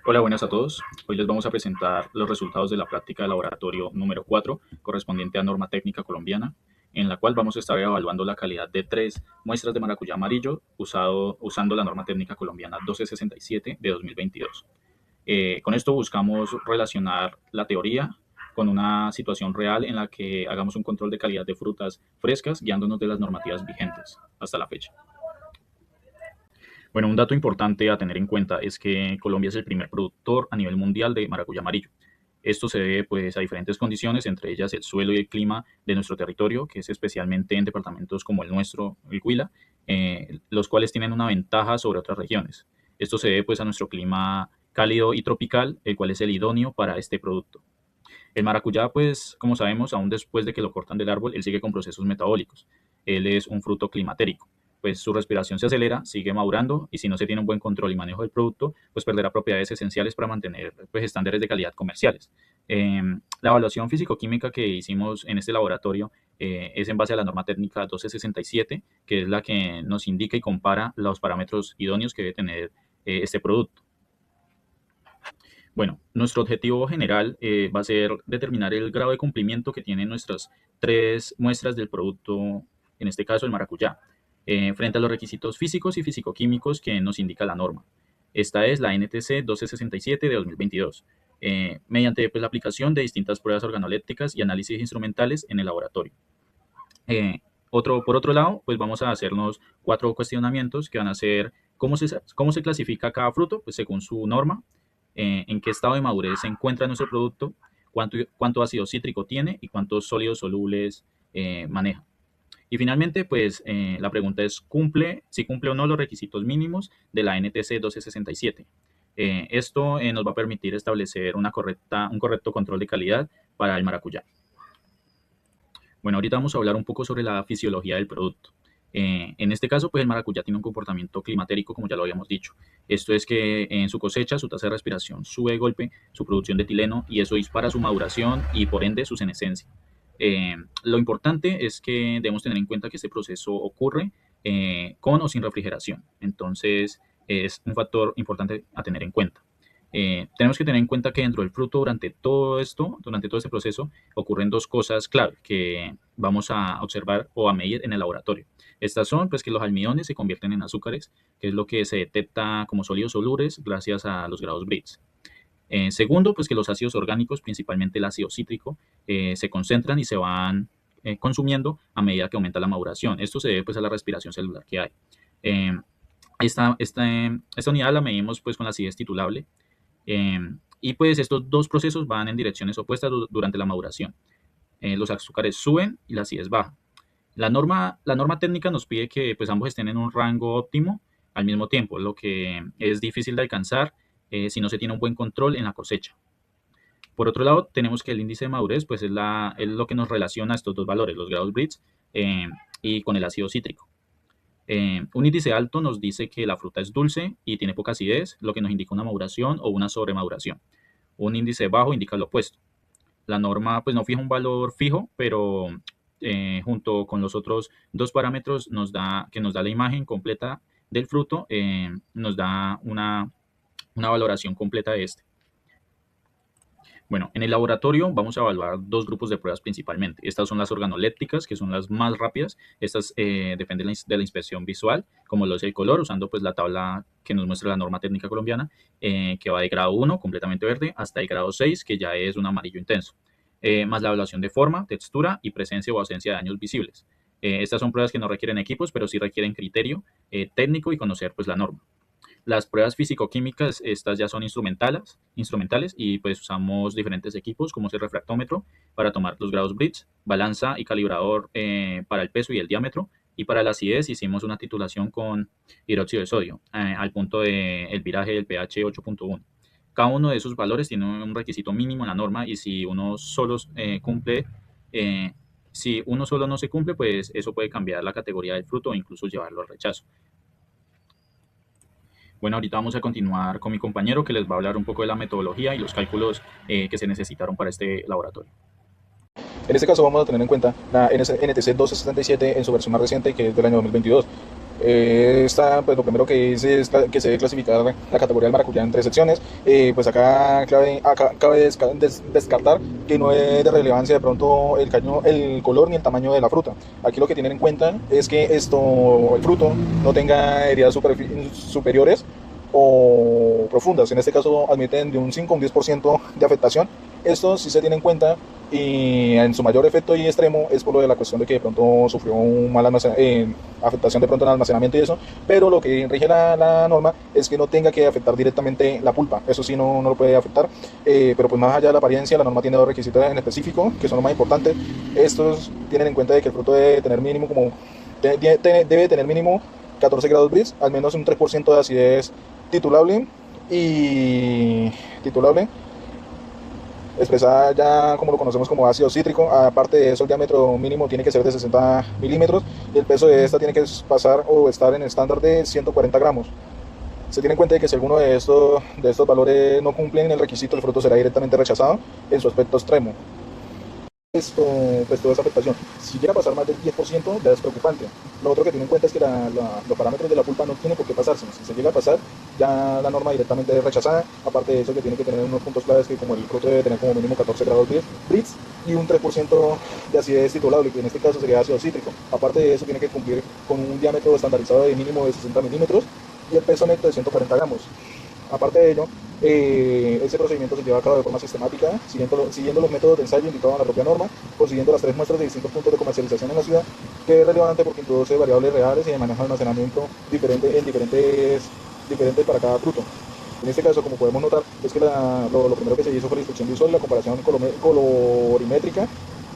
Hola, buenas a todos. Hoy les vamos a presentar los resultados de la práctica de laboratorio número 4, correspondiente a norma técnica colombiana, en la cual vamos a estar evaluando la calidad de tres muestras de maracuyá amarillo usando la norma técnica colombiana 1267 de 2022. Con esto buscamos relacionar la teoría con una situación real en la que hagamos un control de calidad de frutas frescas guiándonos de las normativas vigentes hasta la fecha. Bueno, un dato importante a tener en cuenta es que Colombia es el primer productor a nivel mundial de maracuyá amarillo. Esto se debe pues, a diferentes condiciones, entre ellas el suelo y el clima de nuestro territorio, que es especialmente en departamentos como el nuestro, el Huila, los cuales tienen una ventaja sobre otras regiones. Esto se debe pues, a nuestro clima cálido y tropical, el cual es el idóneo para este producto. El maracuyá, pues, como sabemos, aún después de que lo cortan del árbol, él sigue con procesos metabólicos. Él es un fruto climatérico. Pues su respiración se acelera, sigue madurando y si no se tiene un buen control y manejo del producto, pues perderá propiedades esenciales para mantener pues, estándares de calidad comerciales. La evaluación físico-química que hicimos en este laboratorio es en base a la norma técnica 1267, que es la que nos indica y compara los parámetros idóneos que debe tener este producto. Bueno, nuestro objetivo general va a ser determinar el grado de cumplimiento que tienen nuestras tres muestras del producto, en este caso el maracuyá, frente a los requisitos físicos y fisicoquímicos que nos indica la norma. Esta es la NTC 1267 de 2022, mediante pues, la aplicación de distintas pruebas organolépticas y análisis instrumentales en el laboratorio. Eh, por otro lado, pues vamos a hacernos cuatro cuestionamientos que van a ser cómo se clasifica cada fruto, pues según su norma, en qué estado de madurez se encuentra nuestro producto, cuánto ácido cítrico tiene y cuántos sólidos solubles maneja. Y finalmente, pues la pregunta es, si cumple o no los requisitos mínimos de la NTC 1267. Esto nos va a permitir establecer un correcto control de calidad para el maracuyá. Bueno, ahorita vamos a hablar un poco sobre la fisiología del producto. En este caso, pues el maracuyá tiene un comportamiento climatérico, como ya lo habíamos dicho. Esto es que en su cosecha su tasa de respiración sube de golpe, su producción de etileno, y eso dispara su maduración y por ende su senescencia. Lo importante es que debemos tener en cuenta que este proceso ocurre con o sin refrigeración. Entonces, es un factor importante a tener en cuenta. Tenemos que tener en cuenta que dentro del fruto, durante todo este proceso, ocurren dos cosas clave que vamos a observar o a medir en el laboratorio. Estas son, pues, que los almidones se convierten en azúcares, que es lo que se detecta como sólidos solubles gracias a los grados Brix. Segundo, pues, que los ácidos orgánicos, principalmente el ácido cítrico, se concentran y se van consumiendo a medida que aumenta la maduración. Esto se debe, pues, a la respiración celular que hay. Eh, esta unidad la medimos, pues, con la acidez titulable. Y pues estos dos procesos van en direcciones opuestas durante la maduración. Los azúcares suben y la acidez baja. La norma técnica nos pide que pues, ambos estén en un rango óptimo al mismo tiempo, lo que es difícil de alcanzar si no se tiene un buen control en la cosecha. Por otro lado, tenemos que el índice de madurez pues, es lo que nos relaciona a estos dos valores, los grados Brix y con el ácido cítrico. Un índice alto nos dice que la fruta es dulce y tiene poca acidez, lo que nos indica una maduración o una sobremaduración. Un índice bajo indica lo opuesto. La norma pues no fija un valor fijo, pero junto con los otros dos parámetros que nos da la imagen completa del fruto, nos da una valoración completa de este. Bueno, en el laboratorio vamos a evaluar dos grupos de pruebas principalmente. Estas son las organolépticas, que son las más rápidas. Estas dependen de la inspección visual, como lo es el color, usando pues la tabla que nos muestra la norma técnica colombiana, que va de grado 1, completamente verde, hasta el grado 6, que ya es un amarillo intenso. Más la evaluación de forma, textura y presencia o ausencia de daños visibles. Estas son pruebas que no requieren equipos, pero sí requieren criterio técnico y conocer pues la norma. Las pruebas físico-químicas, estas ya son instrumentales y pues usamos diferentes equipos como es el refractómetro para tomar los grados Brix, balanza y calibrador para el peso y el diámetro. Y para la acidez hicimos una titulación con hidróxido de sodio al punto del viraje del pH 8.1. Cada uno de esos valores tiene un requisito mínimo en la norma y si uno solo no se cumple, pues eso puede cambiar la categoría del fruto o incluso llevarlo al rechazo. Bueno, ahorita vamos a continuar con mi compañero que les va a hablar un poco de la metodología y los cálculos que se necesitaron para este laboratorio. En este caso vamos a tener en cuenta la NTC 1277 en su versión más reciente, que es del año 2022. Pues lo primero que hice es que se debe clasificar la categoría del maracuyá en tres secciones. Pues acá, cabe descartar que no es de relevancia de pronto el color ni el tamaño de la fruta. Aquí lo que tienen en cuenta es que el fruto no tenga heridas superiores o profundas. En este caso admiten de un 5 a un 10% de afectación. Esto sí se tiene en cuenta y en su mayor efecto y extremo es por lo de la cuestión de que de pronto sufrió un mal afectación de pronto en el almacenamiento y eso, pero lo que rige la norma es que no tenga que afectar directamente la pulpa, eso sí no lo puede afectar, pero pues más allá de la apariencia, la norma tiene dos requisitos en específico, que son los más importantes. Estos tienen en cuenta de que el fruto debe tener mínimo debe tener mínimo 14 grados Brix, al menos un 3% de acidez titulable y titulable expresada ya como lo conocemos como ácido cítrico. Aparte de eso, el diámetro mínimo tiene que ser de 60 milímetros y el peso de esta tiene que pasar o estar en el estándar de 140 gramos. Se tiene en cuenta de que si alguno de estos valores no cumplen el requisito, el fruto será directamente rechazado en su aspecto extremo. Esto, pues toda esa afectación. Si llega a pasar más del 10%, ya es preocupante. Lo otro que tiene en cuenta es que los parámetros de la pulpa no tienen por qué pasarse. Si se llega a pasar, ya la norma directamente es rechazada. Aparte de eso, que tiene que tener unos puntos claves que como el fruto debe tener como mínimo 14 grados Brix y un 3% de acidez titulable, que en este caso sería ácido cítrico. Aparte de eso, tiene que cumplir con un diámetro estandarizado de mínimo de 60 milímetros y el peso neto de 140 gramos. Aparte de ello, ese procedimiento se lleva a cabo de forma sistemática, siguiendo los métodos de ensayo indicados en la propia norma, consiguiendo las tres muestras de distintos puntos de comercialización en la ciudad, que es relevante porque introduce variables reales y de manejo de almacenamiento diferentes para cada fruto. En este caso, como podemos notar, es que lo primero que se hizo fue la inspección visual y la comparación colorimétrica,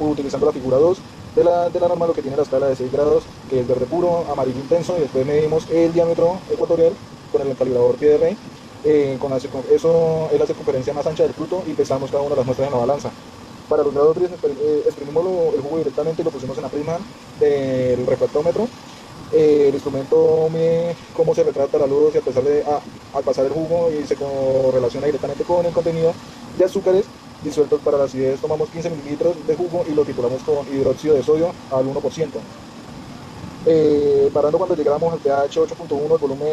utilizando la figura 2 de la norma, lo que tiene la escala de 6 grados, que es verde puro, amarillo intenso, y después medimos el diámetro ecuatorial con el calibrador pie de rey. Eso es la circunferencia más ancha del fruto y pesamos cada una de las muestras en la balanza. Para los grados gris exprimimos el jugo directamente y lo pusimos en la prisma del refractómetro. El instrumento mide cómo se retrata la luz y al pasar el jugo y se correlaciona directamente con el contenido de azúcares disueltos. Para la acidez tomamos 15 mililitros de jugo y lo titulamos con hidróxido de sodio al 1%. Parando cuando llegamos al pH 8.1, el volumen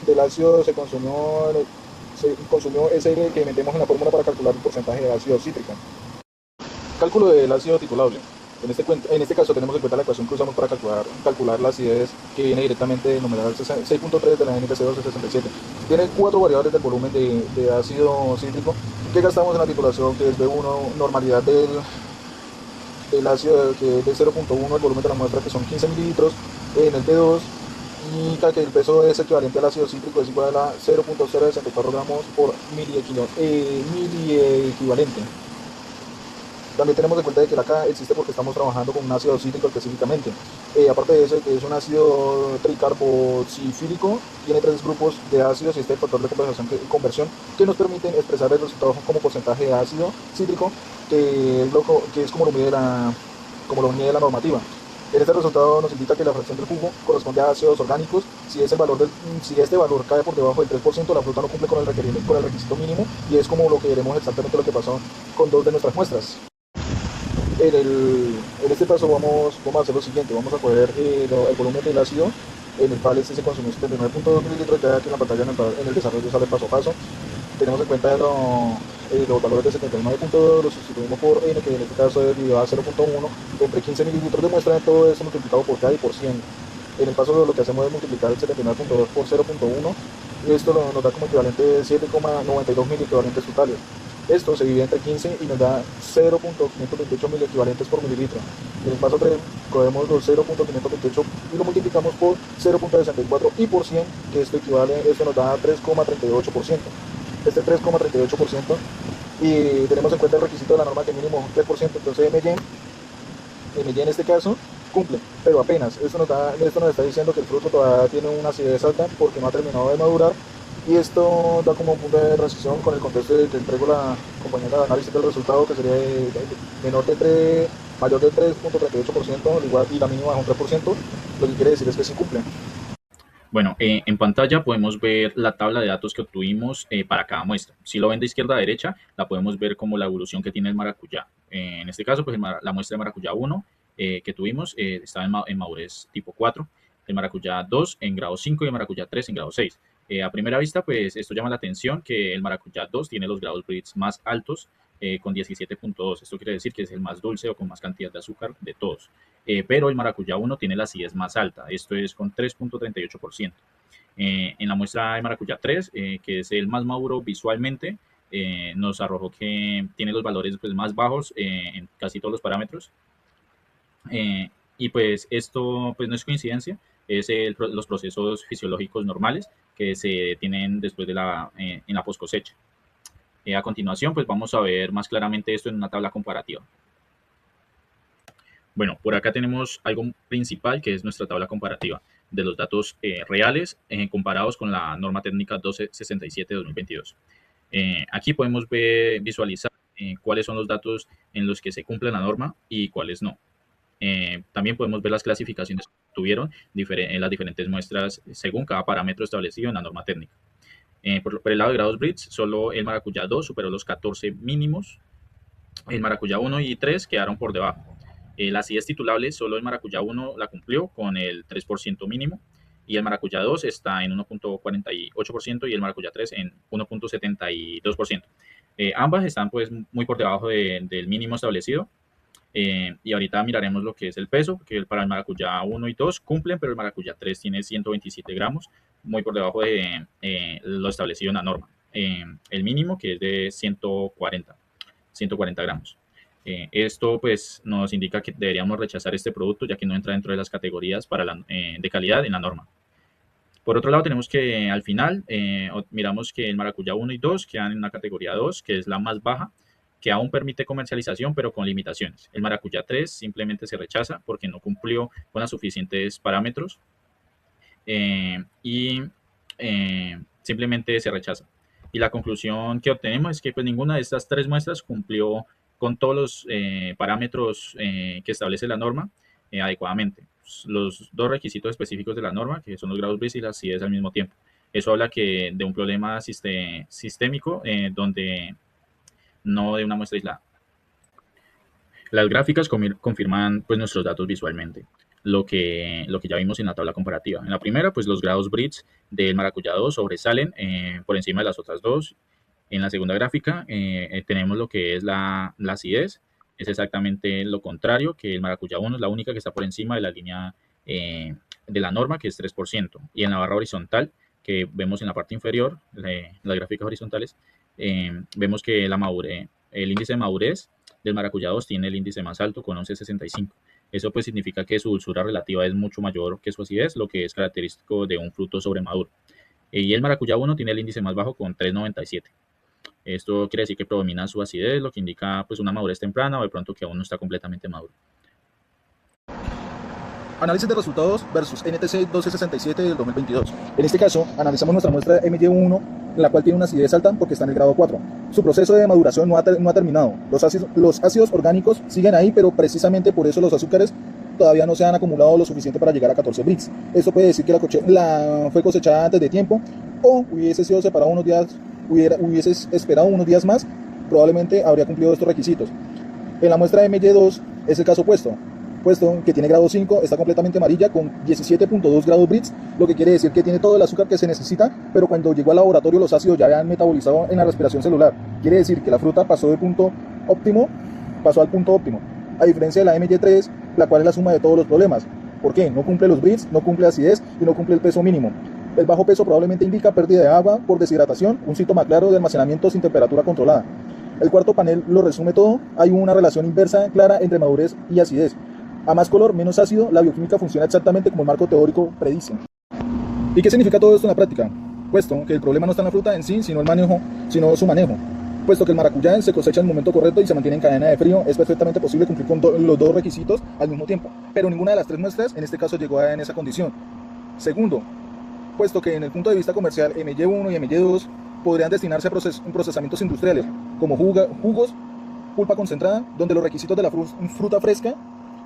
del ácido se consumió ese que metemos en la fórmula para calcular el porcentaje de ácido cítrico. Cálculo del ácido titulable. En este caso tenemos en cuenta la ecuación que usamos para calcular la acidez, que viene directamente del numeral 6.3 de la NPC 1267. Tiene cuatro variables del volumen de ácido cítrico que gastamos en la titulación, que es B1, normalidad del ácido, que es de 0.1, el volumen de la muestra, que son 15 mililitros, en el B2, y que el peso es equivalente al ácido cítrico, es igual a 0.064 gramos por miliequivalente. También tenemos en cuenta de que la K existe porque estamos trabajando con un ácido cítrico específicamente. Aparte de eso, que es un ácido tricarboxifílico, tiene tres grupos de ácidos y este es el factor de conversión que nos permiten expresar el resultado como porcentaje de ácido cítrico, que es como lo mide la normativa. En este resultado nos indica que la fracción del jugo corresponde a ácidos orgánicos. Si este valor cae por debajo del 3%, la fruta no cumple con el requisito mínimo, y es como lo que veremos exactamente lo que pasó con dos de nuestras muestras. En este paso vamos a hacer lo siguiente: vamos a coger el volumen del ácido, en el cual este se consumió 79.2 mililitros, ya que en la pantalla en el desarrollo sale paso a paso. Tenemos en cuenta los valores de 79.2, los sustituimos por N, que en este caso es igual a 0.1, entre 15 mililitros de muestra, todo esto multiplicado por K y por 100. En el paso lo que hacemos es multiplicar el 79.2 por 0.1, y esto nos da como equivalente 7,92 mil equivalentes totales. Esto se divide entre 15 y nos da 0.528 mil equivalentes por mililitro. En el paso 3, cogemos los 0.528 y lo multiplicamos por 0.64 y por 100, que esto nos da 3,38%. Este 3,38%, y tenemos en cuenta el requisito de la norma que mínimo es un 3%, entonces MY en este caso cumple, pero apenas. Esto nos está diciendo que el fruto todavía tiene una acidez alta porque no ha terminado de madurar, y esto da como un punto de transición con el contexto de que entrego la compañera de análisis del resultado, que sería mayor del 3,38%, igual, y la mínima es un 3%, lo que quiere decir es que sí cumple. Bueno, en pantalla podemos ver la tabla de datos que obtuvimos para cada muestra. Si lo ven de izquierda a derecha, la podemos ver como la evolución que tiene el maracuyá. En este caso, pues la muestra de maracuyá 1 que tuvimos estaba en madurez tipo 4. el maracuyá 2 en grado 5 y el maracuyá 3 en grado 6. A primera vista, pues esto llama la atención que el maracuyá 2 tiene los grados Brix más altos con 17.2. Esto quiere decir que es el más dulce o con más cantidad de azúcar de todos. Pero el maracuyá 1 tiene la acidez más alta, esto es con 3.38%. En la muestra de maracuyá 3, que es el más maduro visualmente, nos arrojó que tiene los valores pues, más bajos en casi todos los parámetros. Y pues esto pues, no es coincidencia, es los procesos fisiológicos normales que se tienen después de en la post cosecha. A continuación, pues vamos a ver más claramente esto en una tabla comparativa. Bueno, por acá tenemos algo principal que es nuestra tabla comparativa de los datos reales comparados con la norma técnica 1267 de 2022. Aquí podemos visualizar cuáles son los datos en los que se cumple la norma y cuáles no. También podemos ver las clasificaciones que tuvieron en las diferentes muestras según cada parámetro establecido en la norma técnica. Por el lado de grados Brix, solo el maracuyá 2 superó los 14 mínimos, el maracuyá 1 y 3 quedaron por debajo. La acidez titulable, solo el maracuyá 1 la cumplió con el 3% mínimo, y el maracuyá 2 está en 1.48% y el maracuyá 3 en 1.72%. Ambas están pues muy por debajo del mínimo establecido. Y ahorita miraremos lo que es el peso, que para el maracuyá 1 y 2 cumplen, pero el maracuyá 3 tiene 127 gramos, muy por debajo de lo establecido en la norma. El mínimo, que es de 140 gramos. Esto pues nos indica que deberíamos rechazar este producto, ya que no entra dentro de las categorías de calidad en la norma. Por otro lado, tenemos que al final miramos que el maracuyá 1 y 2 quedan en una categoría 2, que es la más baja, que aún permite comercialización, pero con limitaciones. El maracuyá 3 simplemente se rechaza porque no cumplió con los suficientes parámetros y simplemente se rechaza. Y la conclusión que obtenemos es que pues, ninguna de estas tres muestras cumplió con todos los parámetros que establece la norma adecuadamente. Los dos requisitos específicos de la norma, que son los grados Brix y la acidez al mismo tiempo. Eso habla de un problema sistémico donde no de una muestra aislada. Las gráficas confirman pues, nuestros datos visualmente, lo que ya vimos en la tabla comparativa. En la primera, pues los grados Brix del maracuyá 2 sobresalen por encima de las otras dos. En la segunda gráfica tenemos lo que es la acidez, es exactamente lo contrario, que el maracuyá 1 es la única que está por encima de la línea de la norma, que es 3%. Y en la barra horizontal, que vemos en la parte inferior, las gráficas horizontales, vemos que el índice de madurez del maracuyá 2 tiene el índice más alto con 11.65. Eso pues significa que su dulzura relativa es mucho mayor que su acidez, lo que es característico de un fruto sobremaduro. Y el maracuyá 1 tiene el índice más bajo con 3.97. Esto quiere decir que predomina su acidez, lo que indica pues una madurez temprana o de pronto que aún no está completamente maduro. Análisis de resultados versus NTC 1267 del 2022. En este caso, analizamos nuestra muestra MY1, la cual tiene una acidez alta porque está en el grado 4. Su proceso de maduración no ha terminado. Los ácidos orgánicos siguen ahí, pero precisamente por eso los azúcares todavía no se han acumulado lo suficiente para llegar a 14 Brix. Esto puede decir que fue cosechada antes de tiempo o hubiese sido separado unos días, hubiese esperado unos días más, probablemente habría cumplido estos requisitos. En la muestra MY2 es el caso opuesto, puesto que tiene grado 5, está completamente amarilla con 17.2 grados Brix, lo que quiere decir que tiene todo el azúcar que se necesita, pero cuando llegó al laboratorio los ácidos ya habían metabolizado en la respiración celular. Quiere decir que la fruta pasó al punto óptimo, a diferencia de la MY3, la cual es la suma de todos los problemas. ¿Por qué? No cumple los Brix, no cumple acidez y no cumple el peso mínimo. El bajo peso probablemente indica pérdida de agua por deshidratación, un síntoma claro de almacenamiento sin temperatura controlada. El cuarto panel lo resume todo, hay una relación inversa clara entre madurez y acidez. A más color, menos ácido, la bioquímica funciona exactamente como el marco teórico predice. ¿Y qué significa todo esto en la práctica? Puesto que el problema no está en la fruta en sí, sino su manejo. Puesto que el maracuyá se cosecha en el momento correcto y se mantiene en cadena de frío, es perfectamente posible cumplir con los dos requisitos al mismo tiempo. Pero ninguna de las tres muestras en este caso llegó en esa condición. Segundo, puesto que en el punto de vista comercial MY1 y MY2 podrían destinarse a procesamientos industriales, como jugos, pulpa concentrada, donde los requisitos de la fruta fresca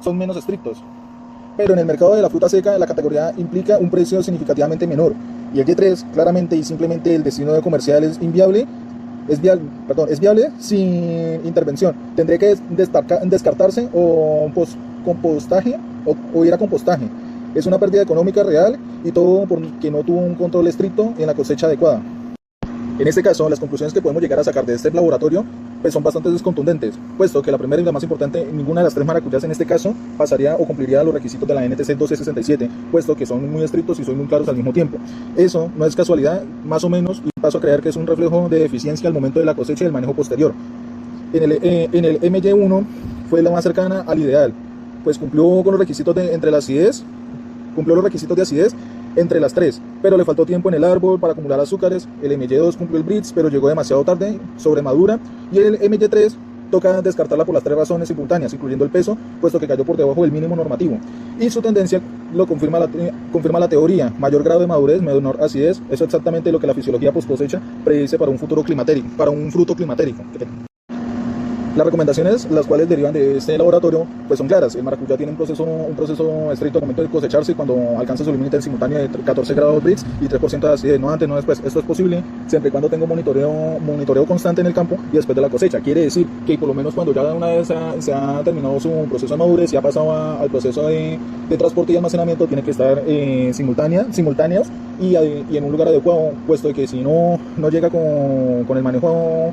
son menos estrictos. Pero en el mercado de la fruta seca la categoría implica un precio significativamente menor, y el Y3 claramente y simplemente el destino de comercial es viable sin intervención. Tendría que descartarse o compostaje o ir a compostaje. Es una pérdida económica real y todo porque no tuvo un control estricto en la cosecha adecuada. En este caso, las conclusiones que podemos llegar a sacar de este laboratorio pues son bastante contundentes, puesto que la primera y la más importante, ninguna de las tres maracuyás en este caso pasaría o cumpliría los requisitos de la NTC 1267, puesto que son muy estrictos y son muy claros al mismo tiempo. Eso no es casualidad, más o menos, y paso a creer que es un reflejo de eficiencia al momento de la cosecha y el manejo posterior. En el MY1 fue la más cercana al ideal, pues cumplió con los requisitos entre la acidez, cumplió los requisitos de acidez entre las tres, pero le faltó tiempo en el árbol para acumular azúcares. El MY2 cumplió el Brix, pero llegó demasiado tarde, sobremadura, y el MY3 toca descartarla por las tres razones simultáneas, incluyendo el peso, puesto que cayó por debajo del mínimo normativo. Y su tendencia lo confirma la teoría: mayor grado de madurez, menor acidez. Eso es exactamente lo que la fisiología post cosecha predice para un futuro climatérico, para un fruto climatérico. Las recomendaciones, las cuales derivan de este laboratorio, pues son claras. El maracuyá tiene un proceso estricto al momento de cosecharse cuando alcanza su límite simultáneo de 14 grados Brix y 3% de acidez, no antes, no después. Esto es posible siempre y cuando tenga un monitoreo constante en el campo y después de la cosecha. Quiere decir que por lo menos cuando ya una vez se ha terminado su proceso de madurez y ha pasado al proceso de transporte y almacenamiento, tiene que estar simultáneos y en un lugar adecuado, puesto de que si no llega con el manejo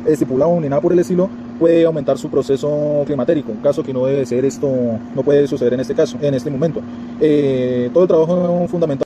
estipulado ni nada por el estilo, puede aumentar su proceso climatérico, caso que no debe ser esto, no puede suceder en este caso, en este momento. Todo el trabajo fundamental